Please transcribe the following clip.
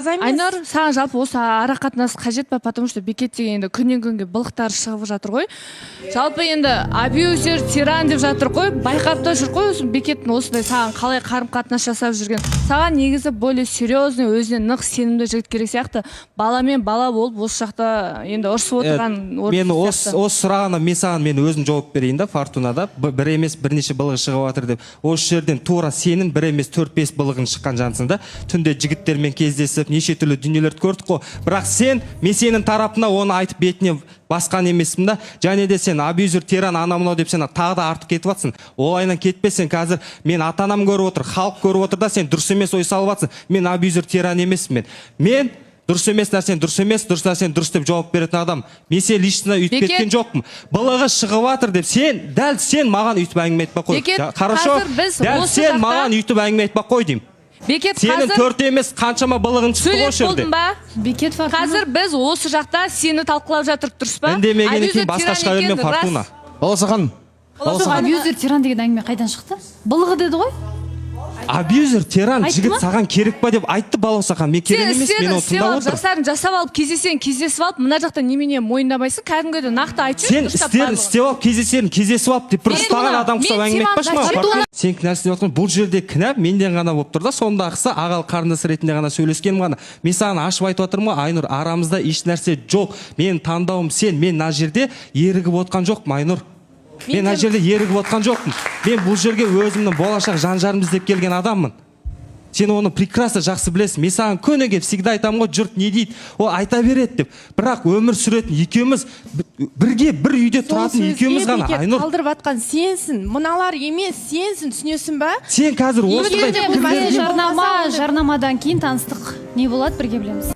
таза емес. Айнұр, саған жалпы осы ара қатынас қажет па? Потому что Бекет деген енді күннен күнге былықтар шығып жатыр ғой. Жалпы енді абьюзер, тиран деп жатыр ғой. Байқап та жүр ғой, Бекеттің осындай саған қалай қарым-қатынас жасап жүрген. Саған негізі более серьезный, өзіне нық сенімді жігіт керек сияқты. Баламен бала болып осы жақта енді ұрсып отырған. Мен осы сұрағына мен саған өзім жауап берейін да, Фортунада. Бір емес бірнеше былығы шығып жатыр деп. Осы жерден тура сенің бір емес 4-5 былығын шыққан жансың да. Түнде жігіттермен кездесіп, неше түрлі дүниелерді көрдік қой. Бірақ мен сенің тарапына оны айтып бетіне басқан емеспін да. Және де сен абьюзер, тиран, анау деп сен тағы да артық кетіп жатсың. Олайынан кетпесен, қазір мен ата-анам көріп отыр, халық көріп отыр да, сен дұрыс емес ой салып жатсың. Мен абьюзер, тиран емеспін. Мен дұрыс емес нәрсен дұрыс емес, дұрыс нәрсен дұрыс деп жауап беретін адам. Мен сен лично үйтіп кеткен жоқпын. Былығы шығып жатыр деп дәл сен маған үйтіп әңгіме айтпа қой. Хорошо, дәл сен маған үйтіп әңгіме айтпа қой деймін. Бекет, сенің төрт емес қаншама былығын шықты ғой жерде. Бекет, қазір біз осы жақта сені талқылап жатырық, дұрыс па? Үндемегеннен кейін басқа шыға берме, Фортуна. Баласахан. Абьюзер, тиран деген әңгіме қайдан шықты? Былығы деді ғой? Абьюзер, тиран, жігіт саған керек па деп айтты Баласахан. Мен керек емес, мен оны тыңдап отырмын. Жастарын жасап алып, кездесіп алып, мына жақта немене мойындамайсың, кәдімгідей нақты айтшы. Сен істерін істеп алып, кездесіп алып деп бір ұстаған адам құсап әңгіме айтпашы ма? Сен кінәсін деп отқан, бұл жерде кінә менден ғана болып тұр да, сондағысы ағалы қарындас ретінде ғана сөйлескенім ғана. Мен саған ашып айтып отырмын ғой, Айнұр, арамызда еш нәрсе жоқ. Менің таңдауым сен, мен мына жерде ерігіп отқан жоқпын, Айнұр. Мен мына жерде ерігіп отқан жоқпын. Мен бұл жерге өзімнің болашақ жан-жарым іздеп келген адаммын. Сен оны прекрасно жақсы білесің. Мен саған көнеге всегда айтамын ғой, жұрт не дейді, ол айта береді деп. Бірақ өмір сүретін екеуміз бірге бір үйде тұратын екеуміз ғана. Айнұр, қалдырып атқан сенсің, мыналар емес, сенсің, түсінесің ба? Сен қазір осындай жарнамадан кейін таныстық. Не болады, бірге білеміз.